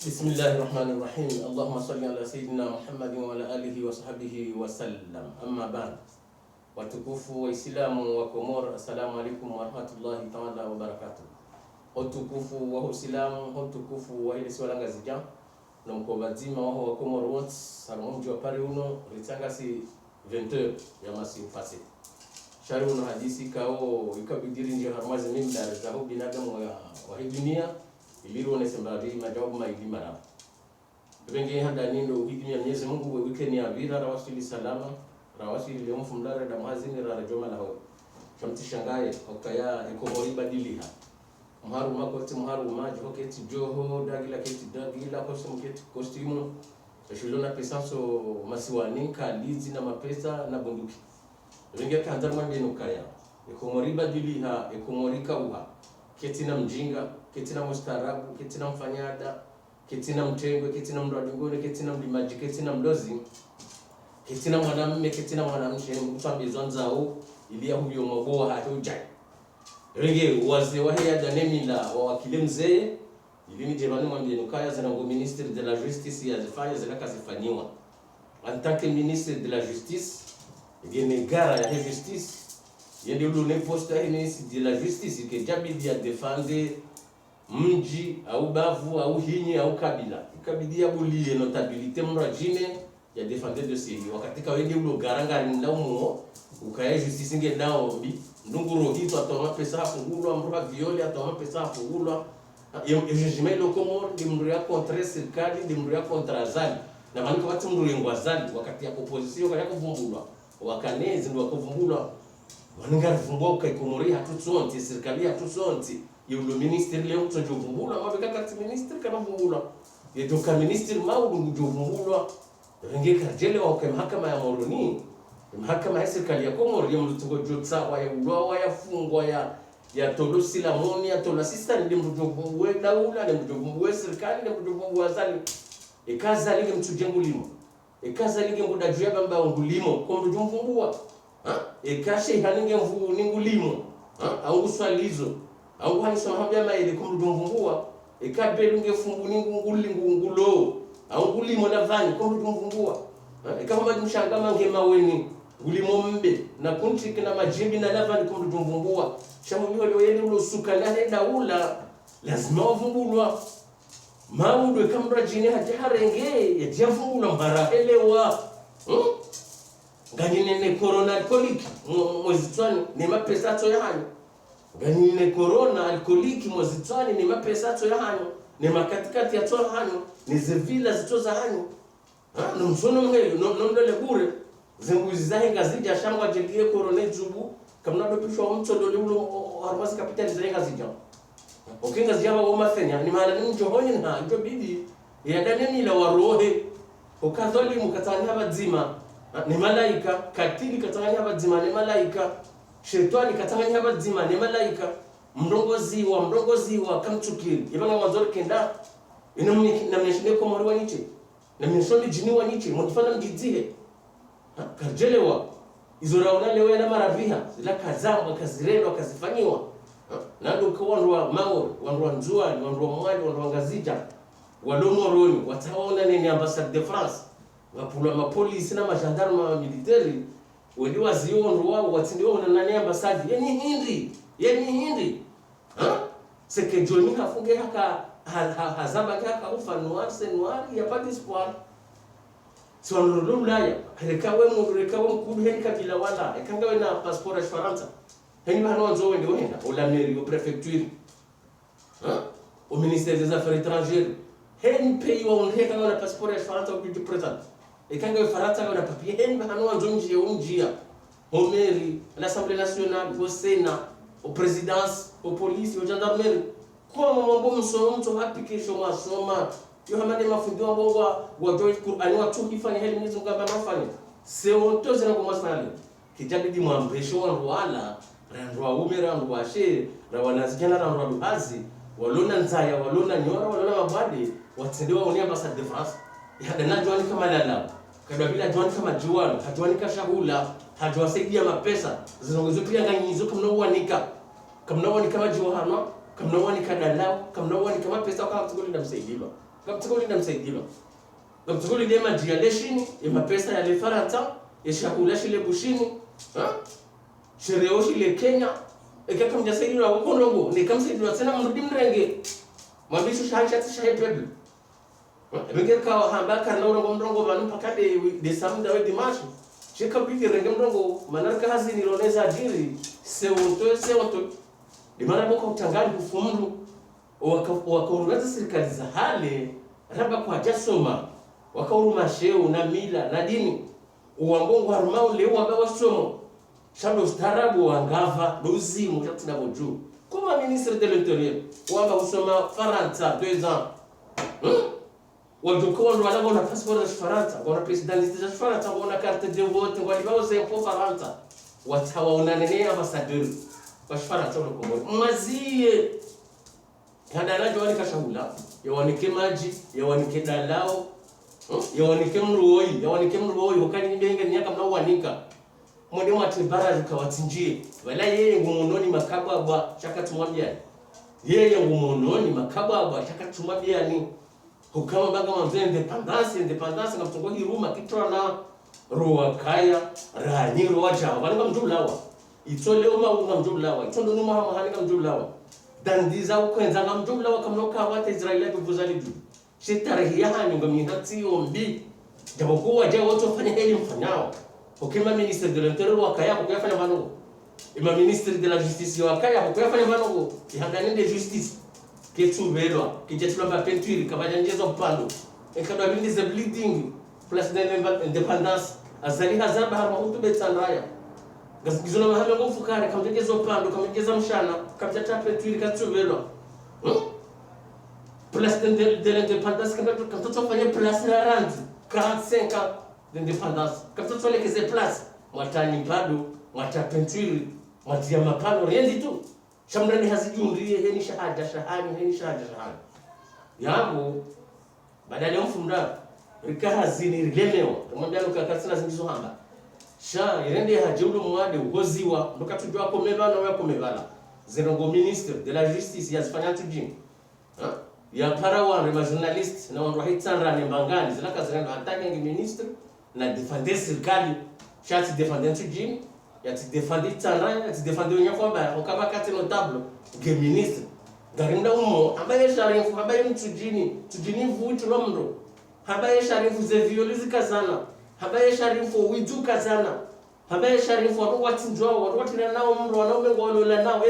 بسم الله الرحمن الرحيم. اللهم صل على سيدنا محمد وعلى آله وصحبه وسلم. أما بعد, watukufu Waislamu wa Komoro, assalamu alaikum warahmatullahi ta'ala wabarakatuh. Watukufu wa Uislamu, watukufu wa ile swala ngazija na mkobazima wa Komoro wote, salamu wa pale uno ritanga si 20 ya masi ufasi. Shari uno hadisi kao ikabidiri nje harmazi mimda zahu binadamu wa hii dunia iliru nesembabi majawabu maili mara. Bengi handa nindo hidimia Mwenyezi Mungu weekend ya vira rawasili salama. Rawasili leo mfumdare da mahazini ra joma la ho. Shamti shangaye okaya ekomori badiliha. Mharu makoti mharu maji hoketi joho dagila keti dagila kostumu keti kostimu. Shulona pesanso masiwani kalizi na mapesa na bunduki. Bengi kandar mande nukaya. Ekomori badiliha ekomori kauha. Keti na mjinga, keti na mustarabu, keti na mfanyada, keti na mtengwe, keti na mradingone, keti na mlimaji, keti na mlozi, keti na mwanamume, keti na mwanamke, mtambizwa nzao ilia huyo maboa hatoja. Renge wazee wahia danemila wa wakile mzee ilini jebani mwambie nukaya zanango ministre de la justice ya zifanya zilaka zifanyiwa. En tant que ministre de la justice, yene gara ya justice yende ule posta ministre de la justice que jabidi ya defendre mji au bavu au hinyi au kabila ikabidi ya bulie notabilité mrajine ya defender de siri wakati ka wende ule garanga ndaumo ukaya justice nge daombi ndunguro hito atoma pesa afungulwa mruha viole atoma pesa afungulwa jugement le Comore de mruya contre serikali de mruya contre azali na maniko watu mruya ngwazali wakati ya opposition kaya kuvumbulwa wakanezi ndo wakuvumbulwa wanangara vumbwa kwa Komori hatutsonti serikali hatutsonti yulo ministre leo tujovumbula mabeka kati ministre kama vumbula yeto ka ministre maudu ngujovumbula renge karjele wa kwa mahakama ya Moroni mahakama ya serikali ya Komori yamlutungo jotsa wa ya ulwa ya fungwa ya tolosi la moni ya tolasista ndi mjovumbwe daula ndi mjovumbwe serikali ndi mjovumbwe azali ekaza linge mtujengulimo ekaza linge mbudajuya bamba ngulimo kwa mjovumbwa ekashe haninge mvu ningulimo au swalizo au hani samahambia maile kumdumvumbua ekabelunge fungu ningungulingungulo au ngulimo na vani kumdumvumbua ekamba mshanga mange maweni ngulimo mbe na kunti kina majimbi na lavani kumdumvumbua shamuliwa leo yele ulosuka na heda ula lazima uvumbulwa maudu ekamra jini hajarenge yajavumbulwa mbarahelewa ganine corona alcoolique mwezitwani ni mapesa to yahanyo ganine corona alcoolique mwezitwani ni mapesa to yahanyo ni makatikati ya to yahanyo ni zevila zito za hanyo no msono mngelo no ndole bure zenguzi zahinga zija shangwa jegie corona jubu kamna do pishwa mto dole ulo harmasi capital zahinga zija okinga zija wa mafenya ni maana ni mjohonye na njo bidi ya daneni la warohe ukadholi mukatani abadzima ni malaika katili katanganya abadzima ni malaika shetani katanganya abadzima ni malaika mrongozi wa kamchukiri ibanga mwanzori kenda inamni namneshine Komori waniche na mneshoni jini waniche mtfana mjidzihe karjelewa izoraona leo na maraviha zila kazamba kazirelo kazifanyiwa nando kwa wanwa maor wanwa nzuani wanwa mwali wanwa ngazija walomoroni wataona nini ambassade de France wapulwa mapolisi na majandarma militari wali wazionro wao watindiwa na nani ambasadi yani hindi c'est que Johnny hafunge haka hazaba haka ufa noir c'est noir il y a pas d'espoir so nurulaya rekawe mkudu heni kabila wala ekangawe na passeport ya Faransa heni bana wanzo wende wenda ola mairie au préfecture au ministère des affaires étrangères heni pays wa unheka na passeport ya Faransa au du président ekanga Faransa na papier heni bana wanzo njia au mairie à l'Assemblée nationale au Sénat au présidence au police au gendarmerie kwa mambo msomo application masoma yo hamade mafundo bongo wa joy Qur'ani wa tukifanya heli mwezo ngamba mafanya seonto zina kumasali kijabidi mwambesho wala randwa umera ndwa she rawanazijana randwa duhazi walona nzaya walona nyora walona mabadi watsendewa oni ambassade de France ya na Joani kama lala kadwa bila Joani kama Joani hajwani kashahula hajwasaidia mapesa zinongezo pia nganyizo kama uanika kama Joani kama Joani kadalao kama uanika mapesa kama tugoli na msaidiwa Kaptikoli ndamsaidiwa. Kaptikoli dema dia leshini, ima pesa ya le Faransa, shakula shile bushini, shireo shile Kenya. Kama mjasaidiwa wako ndongo, ni kama saidiwa tena mrudi mrenge. Mabisho shahisha peble. Benge kawa hambaka na ndongo banu pakade de samda we dimashi. Cheka biki renge ndongo manarka hazini loneza diri seonto. Dimana boka utangani kufumru wakaurungaza serikali za hale raba kwa jasoma wakauruma sheu na mila na dini uwambongo harumao leo wagawa somo shando ustarabu wangava dozimu tatina boju kuma ministre de l'intérieur wamba usoma Faransa 2 ans wajokondo wala wana passeport ya Faransa wana president ya Faransa wana carte de vote walibawo zempo Faransa watawaona nene ambassadeur wa Faransa wa Komoro mazie kadala jwani kashahula yawanike maji yawanike dalao yawanike mruoi wakani mbenge nyaka mnawanika mwende mwati baraji kawatinjie wala yeye ngumononi makabwa chaka tumwambia yeye ngumononi makabwa chaka tumwambia ni hukama baga mamze independence ngaptongo hiruma kitona roa kaya ranyi roa jawa wanga mjulawa itole uma unga mjulawa itondo numa hamahani mjulawa dandiza ukwenza ngamjulawa kamnoka wata Israeli kuvuzali juu shitari yani ngamihati ombi jabokuwa je wote wafanya hili mfanyao ukima ministre de l'intérieur wakaya kuyafanya manogo ima ministre de la justice wakaya kuyafanya manogo ihangani de justice ketubelwa kijetulwa ba peinture kabanya njezo pando ekadwa bindi bleeding place d'independance azali hazaba harma utubetsanraya gazigizona mahame ngofukare kamjezo pando kamjeza mshana kamjata peinture katubelwa place de l'indépendance quand tu fais place la rente 45 ans d'indépendance quand tu fais les places mwatani bado mwata peinture mwatia mapano rien du tout shamrani hazijundrie heni shahada yangu badala mfumda rika hazini rilemewa tumwambia ukakatsina zingizo hamba sha irende hajulu mwade ugoziwa ndokatujwa komebana wa komebala zenongo ministre de la justice yazifanya tujini ya parawan ma journalist na wandu hitsanra ne mbangani zilaka zirendo atake ngi ministre na defender serikali chati defender tujini ya ti defender tsanra ya ti defender nyafamba okaba kati notable ngi ministre ngarinda umo ambaye sharifu ambaye tujini vutu lomndo ambaye sharifu ze violizi kazana ambaye sharifu widu kazana ambaye sharifu watinjwa watina nao mndo wanaume ngolola nao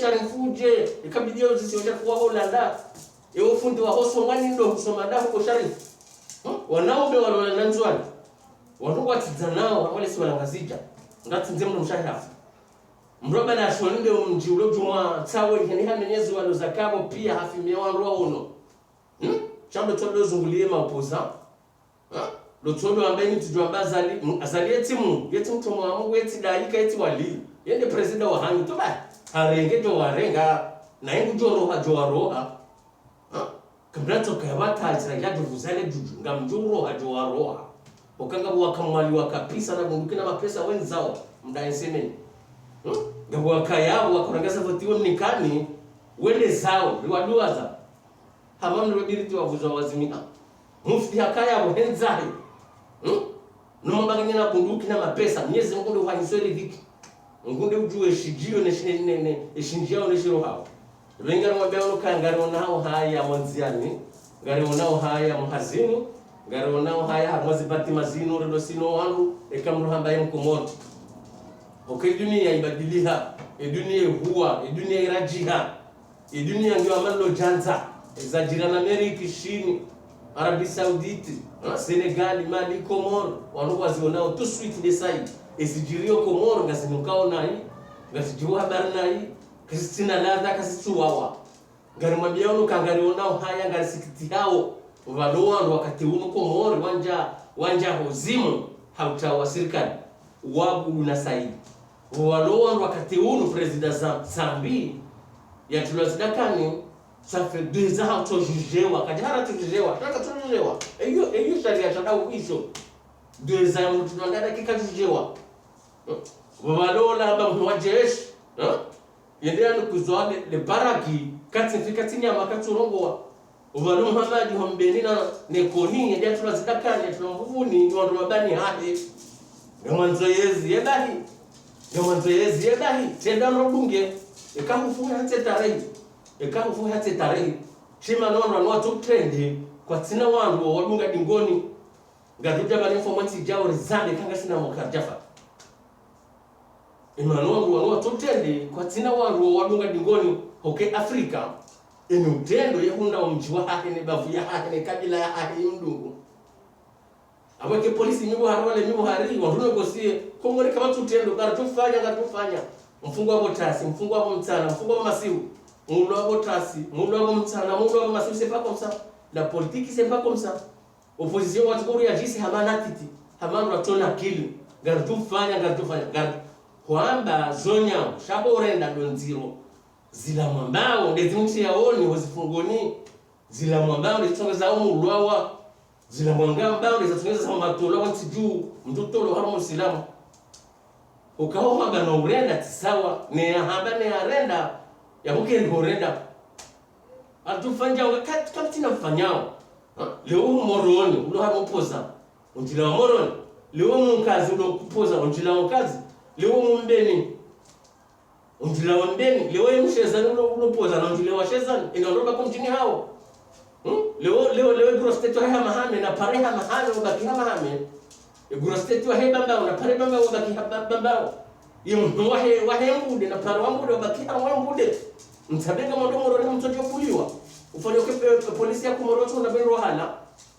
sharifuje ikabidia uzisi kwa Holanda ufundi wa hoso ngani ndo kusoma dafu kwa sharifu wanaume walola nanzwani wandugu watizanao wale si walangazija ngati nzemno mshahara mroba na shonde mji ulo juma tawe yani hamenyezi walo zakabo pia hafimia wanroa uno chambe todo zungulie maopoza lotodo ambaye ni tujua azali etimu yeti mtu wa Mungu yeti daika yeti wali yende president wa hangi toba harenge to warenga na ingu roha kambrato kayabata Israeli duvuzale juju ngamjuro roha okanga wakamwali wakapisa na bundukina mapesa wenzao mda ensemeni ngabu wakayabo wakorangasa votiwe mnikani wende zao riwaduaza hamamni rodiriti wavuza wazimika mufti hakayabo henzahi nomabaganya na bunduki na mapesa mnyezi mkunde uhaniswele viki ngunde ujue shijio eshinjio neshiro hao venga mwabeo kangari onao haya mwanziani ngari onao haya muhazini ngari onao haya harmazibati mazino redosino wangu ekamru hambaye mkumoto dunia ibadiliha dunia huwa dunia irajiha dunia ndio amalo janza ezajirana Amerika shini Arabie Saoudite Senegal Mali Comores wanu wazionao tout suite de side esijirio Comores ngazinukao nai ngazijiwa habari nai Christina Ladha kasituwawa ngari mwabiano kangari onao haya ngari sikiti hao waloa wakati uno Comores wanja hozimu hautawa serikali wabu na saidi waloa wakati uno president Zambi ya tulazidakani ça fait 2 ans to jugewa kajara tujugewa taka tujugewa eyo sharia tadau hizo 2 ans tunanga dakika tujugewa walola ba mwajesh yendea kuzwale le baraki kati fikatinya makaturongoa Uvalu Muhammad hombenina nekoni ndia tunazidakanya tunambuvuni ni wandu mabani hadi ngamanzoyezi yebahi tenda nobunge ekamufuha hate tarehe shima nono no to trend kwa tsina wandu wadunga dingoni ngaduja bali information jawo rizande kanga sina mokarjafa Emmanuel wa to trend kwa tsina wandu wadunga dingoni hoke Afrika ene utendo yehunda omjiwa hake ne bavu ya hake ne kabila ya hake mdungu abake polisi mibo harwale mibo hari wandu negosie komore kama tutendo ngatufanya mfungo wa botasi mfungo wa mtana mfungo wa masiu mulo wa botasi mulo wa mtana mulo wa masiu c'est pas comme ça la politique c'est pas comme ça opposition watu kuri ajisi hamana titi hamana ratona kili ngatufanya kwamba zonya shabo renda donziro zila mwambao ndezimti yaoni hozifungoni zila mwambao ndezitongeza umulwawa zila mwambao ndezitongeza sama matolo wanti juu mtotolo hamu Muislamu ukaho haba na urenda tisawa ne haba ne arenda ya buke ngorenda atufanya wakati kamtina mfanyao leo moroni ulo hapo poza unjila moroni leo mkazi ulo kupoza unjila kazi leo mumbeni unjila wambeni leo mshezani ulo poza na unjila washezani inaondoka kumjini hao leo grostet wa mahame na pareha mahame ubaki mahame grostet wa hebamba na pare bamba ubaki habamba yemu wahe mbude na pare wambude ubaki hambude mtabenga mondomoro ni mtoto kuliwa ufanye kwa polisi ya kumoroto na bero hala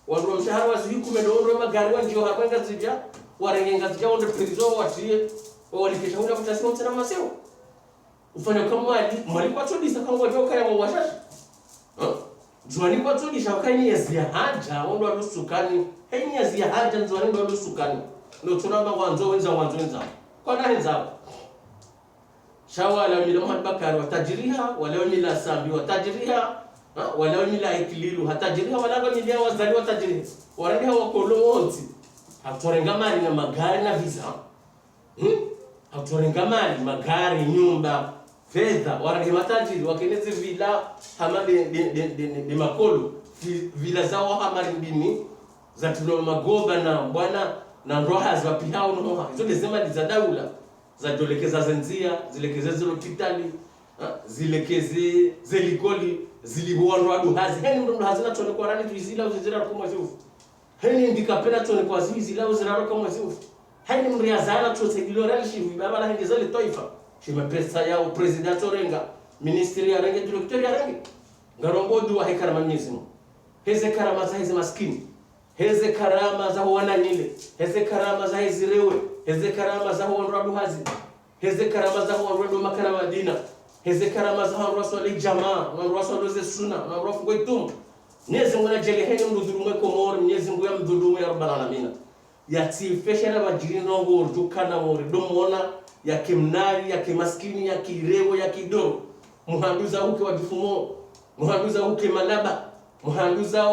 wandu mshahara waziku medoro magari wanjio habanga zija warengenga zija onde prison watie walikisha unda kutasema mtana maseo ufanye kama mwali kwa todisa kama wajoka ya mwashashi Juani kwa tuli shawakani ya ziya haja wando walusukani heni ya ziya haja nzuani ndo walusukani ndo tunamba wanzo wenza kwa na henza shawa wala wimila Muhammad Bakari watajiriha wala wimila Sambi watajiriha wala wimila Ikililu watajiriha wala wimila wazali watajiriha waradiha wakolo wonti hatuwarengamali na magari na visa hatuwarengamali magari nyumba fedha waradi matajiri wakenezi vila hama de makolo vila zao hama ndini za tulo magoba na bwana na roha za pihao no hizo desema za daula za jolekeza zenzia zilekeze zilo kitali zilekeze zelikoli zilibuanro adu hazi heni ndo hazina tone kwa rani tuizila uzira kwa mazifu heni ndikapena tone kwa zila uzira kwa mazifu heni mriazana tutegilo ralishi baba la hende zile taifa shima pesa yao president orenga ministeri ya renge director ya renge ngarongo duwa hekarama Mwenyezi heze karama za hizi maskini heze karama za wananyile heze karama za hizi rewe heze karama za wanradu hazi heze karama za wanradu makana Madina heze karama za wanraswali jamaa wanraswali ze sunna wanrafu goitum Mwenyezi Mungu anajele heni mdhulumu komor Mwenyezi Mungu ya mdhulumu ya rabbal alamin yatifesha na bajiri nongo urjukana mori domona ya kimnari ya kimaskini ya kirewo ya kido muhanduza uke wajifumo muhanduza uke malaba muhanduza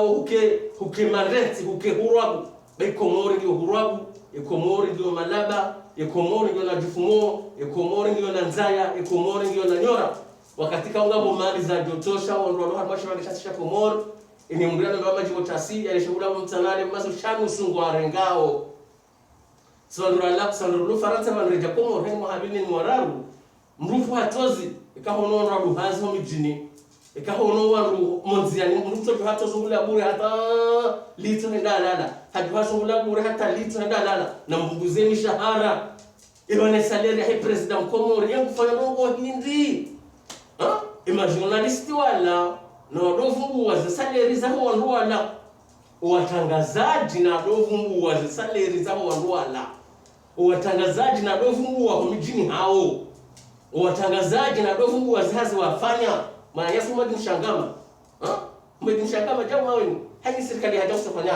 uke mareti uke hurabu bekomori ndio hurabu ekomori ndio malaba ekomori ndio na jifumo ekomori ndio na nzaya ekomori ndio na nyora wakati kaunga bomali za jotosha wando halmasha walishatisha komori ini mgrana ndo maji wotasi alishauri mtanale maso shanu sungu arengao Saluru Faransa manreja komo heni muhabini mwararu mrufu hatozi ikahono rabu hazo mijini ikahono waru monziani mrufu hatozi ule abure hata litu ndalala hajwazo ule abure hata litu ndalala na mbuguze mishahara ilone salary ya president komo yangu fanya rongo hindi journalisti wala no dovungu wa salary za wandu wala watangazaji na dovungu wa salary za wandu wala watangazaji na dovungu wa mijini hao watangazaji na dovungu wazazi wafanya maana Yesu mshangama mshangama jamaa wenu hadi serikali hajakusafanya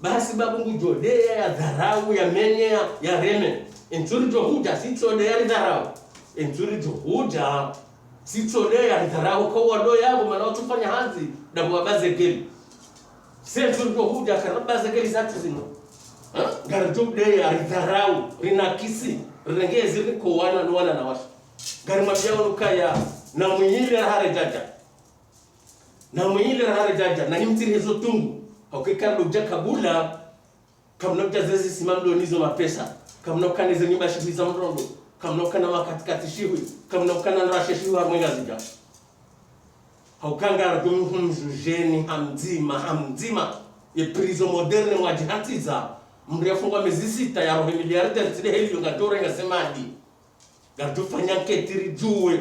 basi babungu jodea ya dharau ya menya ya reme enturi johuja sitode ya dharau enturi johuja sitode ya dharau kwa wado yabo maana tufanya hazi dabu baze geli situri johuja karaba za geli zatu zino garjubde ya dharau rinakisi rengezi riko wana na washa gari mabiao nukaya na mwinyili na hare jaja na mwile rahare jaja na himtiri hizo tungu haukikalo jakabula kamno jazezi simamdo nizo mapesa kamno kaneze nyumba shibiza mrondo kamno kana makatikati shiwi kamno kana rashe shiwi harmwenga zija haukanga jeni hamzima ye prison moderne mwajihatiza mrefungwa miezi 6 ya roho miliarder tile helio ngadore ngasemadi gadufanya ketiri juwe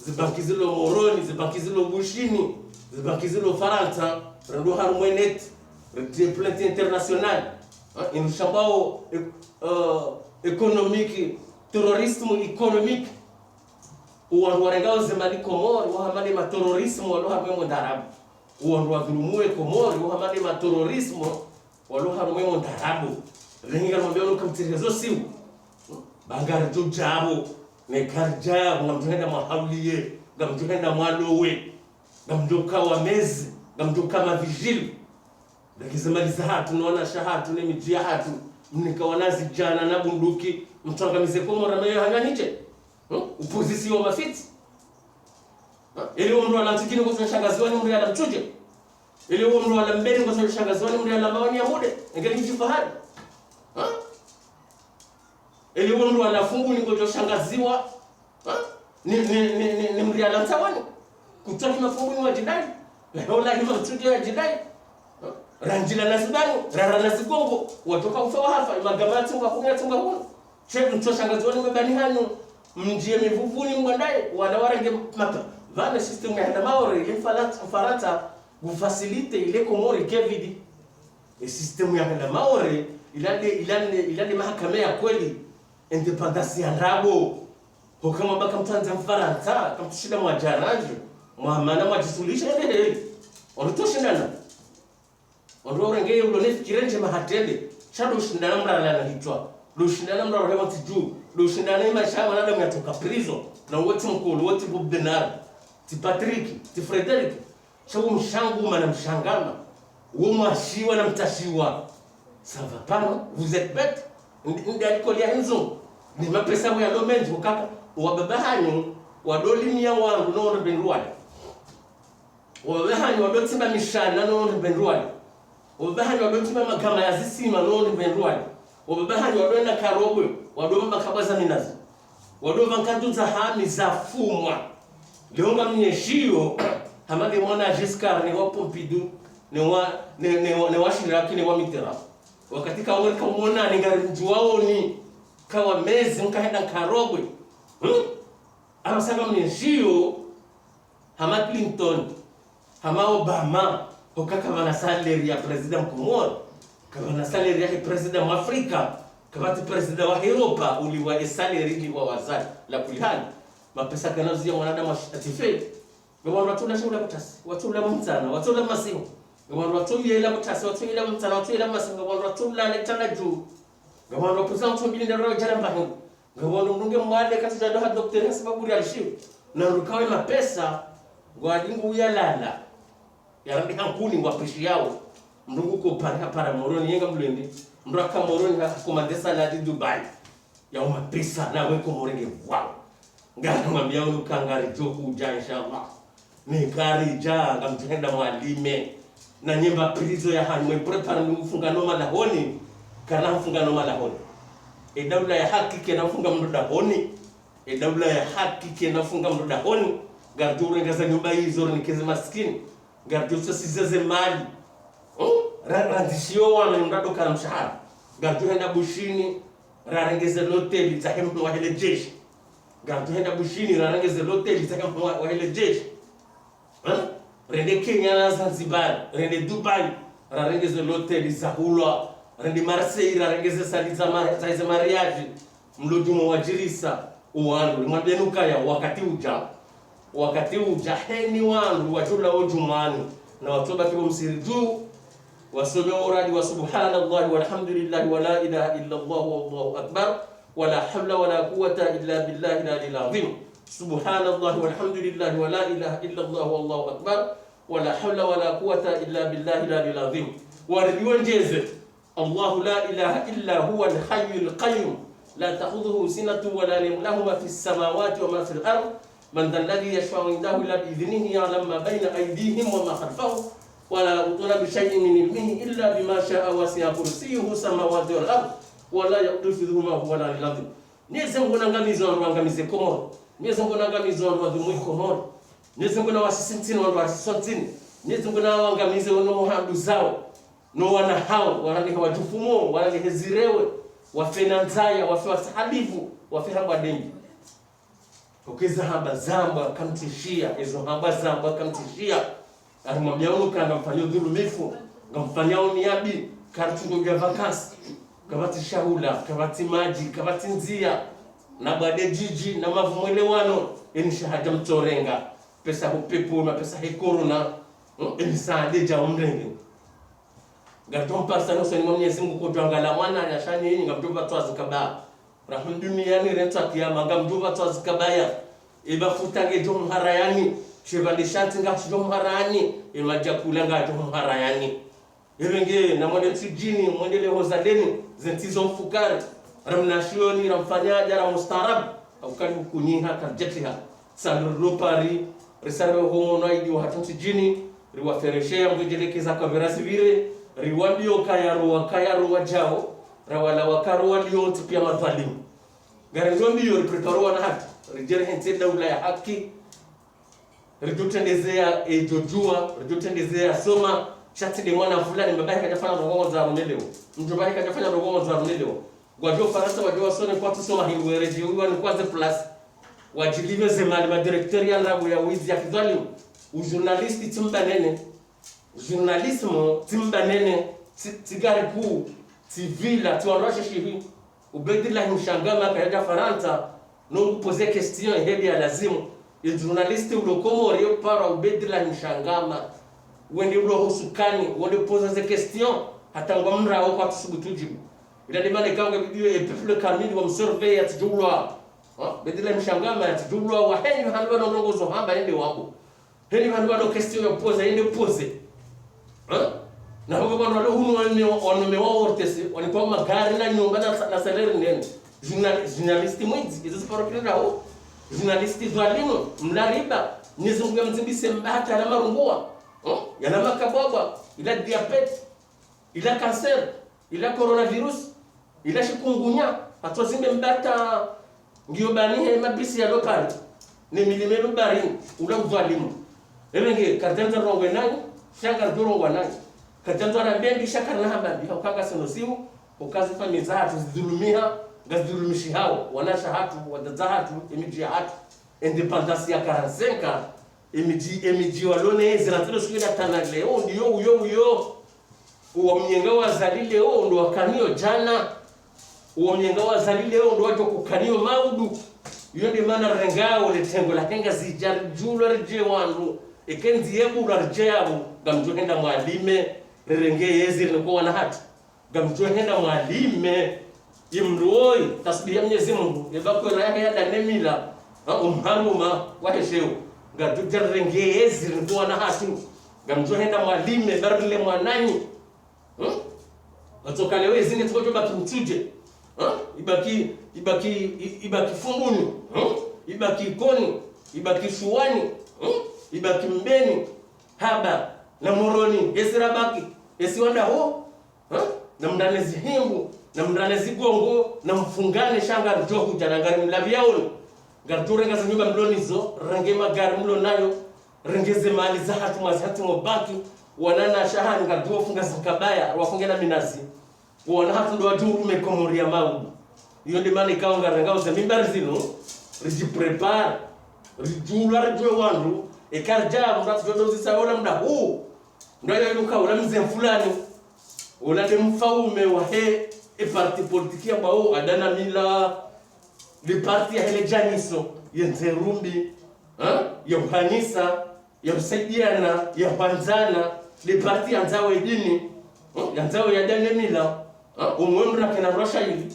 zibanki zilo moroni zibanki zilo bushini zibanki zilo Faransa rando harmonet replete international in shambao économique terrorisme économique uwanwarengao zemali Komori wahamali ma terrorisme walo hamwe ndarabu uwanwa dhulumue Komori wahamali ma terrorisme walo hamwe ndarabu renga mwambia ukamtirezo siu bangar jabo ne karja ngamtuhenda mahauliye ngamtuhenda mwalowe ngamduka wa mezi ngamduka mavigili lakizimaliza hatu naona shahatu ne mijia hatu mnikawanazi jana na bunduki mtangamize Komori mayo hanganije upozisi wa mafiti ili umru anatikini kwa shangazi wani umri ala mchuje ili umru ala mbeni kwa shangazi wani umri ala mawani ya mude ngeli jifahari ili umru anafungu ni kwa shangaziwa ni umri ala mtawani kutaki mafungu ni wajidai lahola hima mchuje ya jidai ranjila nasibani rara nasigongo watoka ufawa hafa imagabati tunga huno shebu mcho shangazi wani mbani hanyu mjie mivuvuni mwandaye wanawarenge mapa vana system ya ndamaore ile Faransa gufacilite ile Komori kevidi e system ya ndamaore ilande mahakama ya kweli independence ya rabo hokama baka mtanza Faransa kamtushida mwajaranje muhamana mwajisulisha ndele ontoshindana ondorenge ulone kirenje mahatende chado shindana mrala na hitwa lushindana mrala hewa tiju lushindana imashama nada mnatoka prison na wote mkulu wote Bob Denard ti Patrick ti Frederick shabu mshanguma na mshangama umwashiwa na mtashiwa ça va pas non vous êtes bête ndi alikolia hizo ni mapesa ya domenzi ukaka wababa hanyu wadolimia wangu no benruali wababa hanyu wadotimba mishana no benruali wababa hanyu wadotimba magama ya zisima no benruali wababa hanyu wadona karobwe wadoma kabaza minazi wadoma kanduza hami za fumwa leonga mnyeshio hamadi mwana Giscard ni wa Pompidou ni wa Chirac ni wa Mitterrand wakati kawe kamona ningarijwao ni kawa mezi mkaenda karobwe amasanga mnyeshio hama Clinton hama Obama hokaka wana salary ya president Komori kama salary ya president wa Afrika kabati president wa Europa uliwa salary ni wa wazali la kulihali mapesa kanazia mwanadamu atife ngwa watu na shule kutasi watu la mtana watu la masimu ngwa watu yela kutasi watu yela mtana watu yela masimu ngwa watu la letana juu ngwa watu president mbili ndio jana mbaho ngwa ndunge mwale kati ya doha daktari sababu ya shiu na rukawe mapesa ngwa dingu yalala yarandi hankuni ngwa peshi yao mndungu ko para moroni yenga mlende mraka moroni hakomandesa na Dubai ya mapesa na weko morenge wow ngana mwambia ukangari joku ja inshallah ni kari ja ngamtenda mwalime na nyemba prizo ya hanwe prepare mfungano malahoni kana mfungano malahoni daula ya haki kena mfunga mndoda honi daula ya haki kena mfunga mndoda honi gardure ngaza nyumba hizo nikeze maskini gardure sizeze mali randishio wana mrado kana mshahara gardure henda bushini rarengeze loteli za hempo wa hele jeshi gardure henda bushini rarengeze loteli za hempo wa hele jeshi rende Kenya na Zanzibar rende Dubai rarengeze loteli za hulwa rende Marseille rarengeze sali za mariage mlojumo wajirisa uwandu mwabenuka ya wakati uja heni wandu wajula ojumani na watoba kibo msiriju wasome uradi wa subhanallahi walhamdulillahi wa la ilaha illa Allah wallahu akbar wa la hawla wa la quwwata illa billahi al-aliyyil azim subhanallahi walhamdulillahi wa la ilaha illa Allah wallahu akbar wa la hawla wa la quwwata illa billahi al-aliyyil azim wa riwajeze Allah la ilaha illa huwa al-hayyul qayyum la ta'khudhuhu sinatun wa la nawm lahu ma fis samawati wa ma fil ard man dhal ladhi yashfa'u indahu illa bi idhnihi ya'lamu ma bayna aydihim wa ma khalfahum wa la yuhituna bi shay'in min ilmihi illa bima sha'a wasi'a kursiyyuhu samawati wal ardh wa la yaquduhu ma huwa al-'aliyyul 'azim. Mwenyezi Mungu anangamiza angamize Komoro. Mwenyezi Mungu anangamiza wadhumui Komoro. Mwenyezi Mungu wasisintini watu wasisintini. Mwenyezi Mungu angamize wanohandu zao. No wana hao wanali hawajufumo wanali hezirewe wafenanzaya wafe wasahalifu wafe hamba dengi. Ukiza hamba zamba kamtishia ezo hamba zamba kamtishia arimwambia unuka ngamfanyia dhulumifu ngamfanyia uniabi kartungo ya vakansi kabati shahula kabati maji kabati nzia na bade jiji na mavumwelewano eni shahada mtorenga pesa hupepo na pesa hekorona eni saade ja umrenge gatom pasano soni Mwenyezi Mungu kutwangala mwana anyashani yini ngamtuba twazikaba rahum duniani renta kiyama ngamtuba twazikabaya iba futange jom harayani shevalishanti ngashom harayani imaja kulanga jom harayani Evenge na mwende tijini, mwende leho zadeni, zentizo mfukari, ramnashioni, ramfanyaja, ramustarab, au karibu kunyiha, karjetiha. Sandu pari, risaro homo naidi wa hatu tijini, riwa fereshea mbujelekeza kwa verasi vire, riwambio kayaru wajao, rawala wakaru walio tipia madhalimu. Garizombiyo ripreparuwa na haki, rijere hentenda ula ya haki, rijutendezea ejojua, rijutendezea soma, shati de mwana fulani mbaya kajafanya rogomo za runeleo mjomba kajafanya rogomo za runeleo wajua Faransa wajua sone kwa tusoma hiwereji huwa ni kwanza plus wajilive zemali ma directorial rabu ya wizi ya kidhalimu ujournalisti timbanene journalisme timbanene tigari kuu tivila tuanroshe shivi ubedila mshangama kaja Faransa no poser question heli ya lazimu il journaliste ulokomori para ubedila mshangama wende ulo husukani wende poser des questions hata ngomra wako atusubutujibu ila demande kanga bidio e peuple kamili wa msurvey atjulwa bedila mshangama atjulwa wa henyu hanwa no nongozo hamba ende wako henyu hanwa no question ya poser ende pose na huko bwana leo hunu wanome wao ortese walipa magari na nyumba na salaire nene journaliste mwinzi hizo parokrina hao journaliste dhalimu mlariba nizunguka mzimbise mbata na marungua yana makababa ila diabete ila cancer ila coronavirus ila chikungunya atozimbe mbata ngiyo bani he mabisi ya lokali ni milimelo bari ula udhalimu evenge katanza rongwe nani shaka durongwa nani katanza na bendi shaka na hababi ukanga senosimu ukazi fami za hatu zidhulumiha ngazidhulumishi hao wanasha hatu wadazahatu imiji hatu independence ya karansenka emiji walone ziratilo shukida tana leo ndiyo uyo uwa mnyenga wa zali leo ndo wakanio jana uwa mnyenga wa zali leo ndo wajo kukanio maudu yonde mana rengao le tengo la kenga zijari julo rije wandu ekenzi yebu rije yabu gamjo henda mwalime renge yezi niko wana hatu gamjo henda mwalime imruoi tasbih Mwenyezi Mungu yebako yake ya danemila umharuma wahesheu gadu jarrenge yezi niko wana hatu gamjo henda mwalime barile mwananyi atoka leo zinge tukojo baki mtuje ibaki funguni ibaki koni ibaki shuani ibaki mbeni haba na moroni esirabaki esiwanda ho na mndanezi himbu na mndanezi gongo na mfungane shanga rjoku jana ngari mlaviaoni garture ngaza nyumba mlonizo range magari mlonayo rengeze mali za hatu mazihati ngobaki wanana shahani ngatuo funga zakabaya wafungena minazi wana hatu ndo wajuru mekomoria maudu iyo ndi mani kaunga rengauze mimbari zino riji prepare rijula rijue wandu ekarja mratu jodozi saona mda huu ndo ya yuka ula mze fulani ula de mfaume wa he parti politiki amba huu adana mila li parti ya hele janiso yenze rumbi ya uhanisa ya usaidiana ya panzana li parti anzawe dini yanzawe ya dane mila umwemra kena rosha hivi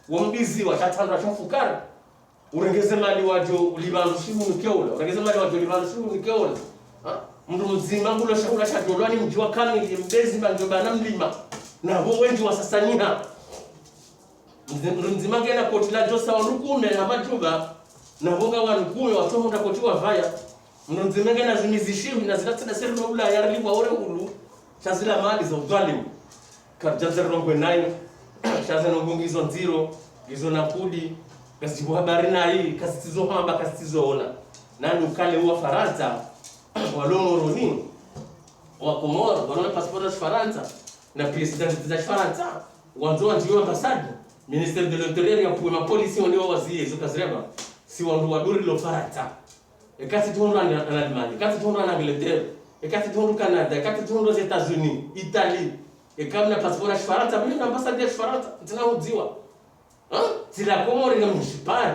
wambizi watatandwa chafukari urengeze mali wajo libanushimu nikeola urengeze mali wajo libanushimu nikeola mndu mzima ngulo shakula shadolwani mjiwa kamili mbezi banjobana mlima na ho wenji wasasaniha mndu mzima ngena kotila josa wanukume na majuba na bonga wanikume watu ndakotiwa vaya mnonzimenge na zimizishiwi na zikatsina serno ula yarli wa ore ulu chazila mali za udhalimu kabjaza rongwe 9 chaza nongongizo nziro izo nakudi kazibu habari na hii kasitizo hamba kasitizo ona nani ukale wa Faransa walono rohini wa Komoro walono passport ya Faransa na president za Faransa wanzo ndio ambassade ministère de l'intérieur ya pour ma police on est wazie zo kazreba si wandu waduri lo Faransa ekati tondo en Allemagne ekati tondo en Angleterre ekati tondo Canada ekati tondo aux États-Unis Italie et comme na passport ya Faransa mimi ambassade ya Faransa tunauziwa tila Komoro na municipal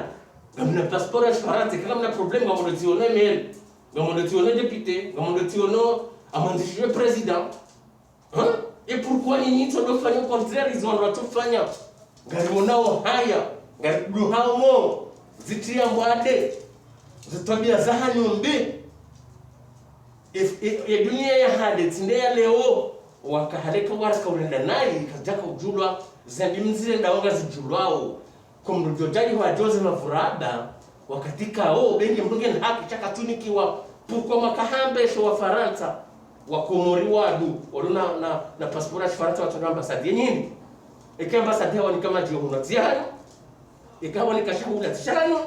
na passeport ya Faransa kama na problème ngamo ntione mail ngamo ntione député ngamo ntione amandishwe président et pourquoi nini tunafanya contraire ils ont watufanya ngari nao haya ngari duhamo zitia mwade zitabia za hanyumbe e dunia ya hade tindea leo wakahaleka waraka urenda nayi kajaka ujulwa zandimzile ndaonga zijulwao kumrujotaji wa Jose Mavuraba wakatika bengi mrunge na haki chaka tunikiwa pourquoi makahambesho wa Faransa wa Komori wadu walona na passport ya Faransa watu ambassade nyingi eke ambassade wao ni kama jio unatia ikawa ni kashahula tishano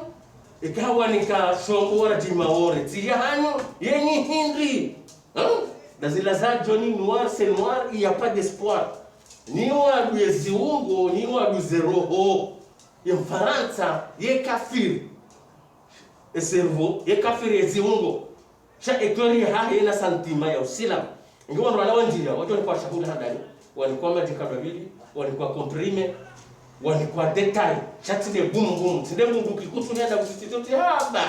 ikawa ni kashongo wala jimaore tiyano yenyi hindri dans la zone Johnny noir c'est noir il y a pas d'espoir ni wadu yeziungo ni wadu zero ya Faransa ye kafir e servo ye kafir yeziungo cha ekori hahe na santima ya usilam ingo wala wanjira watu walikuwa shahula hadani walikuwa majikabili walikuwa comprime walikuwa detail chati de boom tinde Mungu kikutunyanda kuzititi haba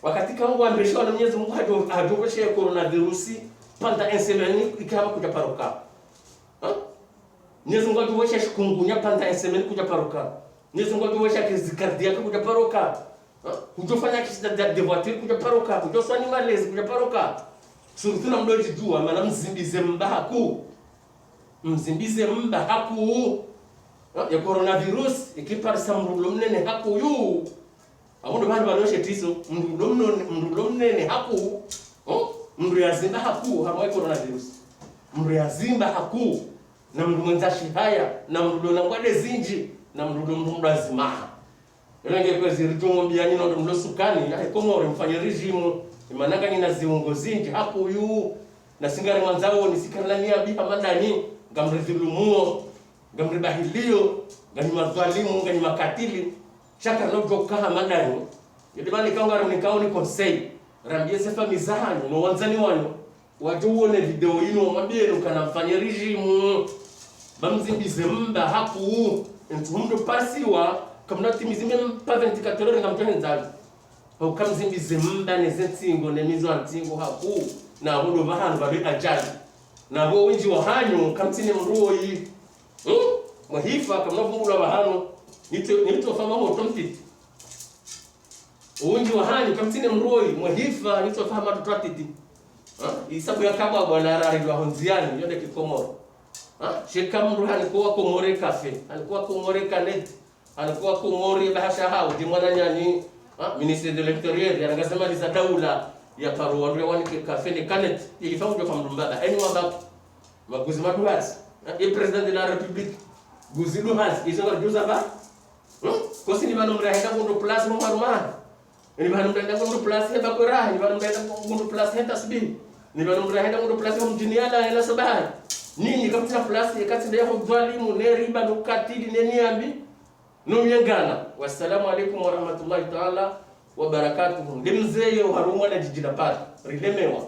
wakati kangu ambesho na Mwenyezi Mungu hajobeshe coronavirus panda ensemeni ikama kuja paroka Mwenyezi Mungu hajobeshe shikungunya panda ensemeni kuja paroka Mwenyezi Mungu hajobeshe kizikardia kuja paroka kujofanya kisida de voiture kuja paroka kujoswani malezi kuja paroka surtout na mdoji jua maana mzimbize mba haku ya coronavirus ikiparisa mrulo mnene haku yu abundo bantu banoshe tizo mrulo mnene haku mru yazimba haku hamwe coronavirus mru yazimba haku na mru mwenzashi haya na mrulo na ngwade zinji na mrulo mrazima elenge kwezi ritumwambia nyino ndo mlosukani ya Komoro mfanye regime imananga nyina ziungo zinji haku yu na singari mwanzao nisikanania biha mandani ngamridhulumu ngamribahilio ngani madhalimu ngani makatili shaka nojoka mandani yedibani kaungara nikao ni conseil rambie sefa mizahani no wanzani wanyo wajuone video ino mabero kana mfanye regime bamzimbize mba haku entumdo pasiwa kamna timizime mpa 24 heures ngamtenzaji au kamzimbize mba nezentingo nemizo antingo haku na hundo bahanu babe ajali na bo winji wa hanyo kamtine mroi mwahifa kamnavungula bahanu nito fama mo tomti winji wa hanyo kamtine mroi mwahifa nito fama tutratiti isabu ya kabwa bwana rari wa honziani yode kikomoro sheka mru alikuwa Komore cafe alikuwa Komore canet alikuwa Komore bahasha hao dimwana nyani ministre de l'intérieur yangasema ni daula ya parwa ndio wani cafe ni canet ilifamu kwa mdumbada eni wamba maguzi maduas e president de la république guzidu has isonga juza ba kosi ni bano mrahenda ngondo place mo maruma ni bano mrahenda ngondo place heba kora ni bano mrahenda ngondo place henta sbi ni bano mrahenda ngondo place mo mjiniala ila sabah nini kapita place yakati ndio dhalimu ne riba no katili ne niambi no myengana wassalamu alaykum wa rahmatullahi ta'ala wa barakatuh limzeye harumwa na jijina pale rilemewa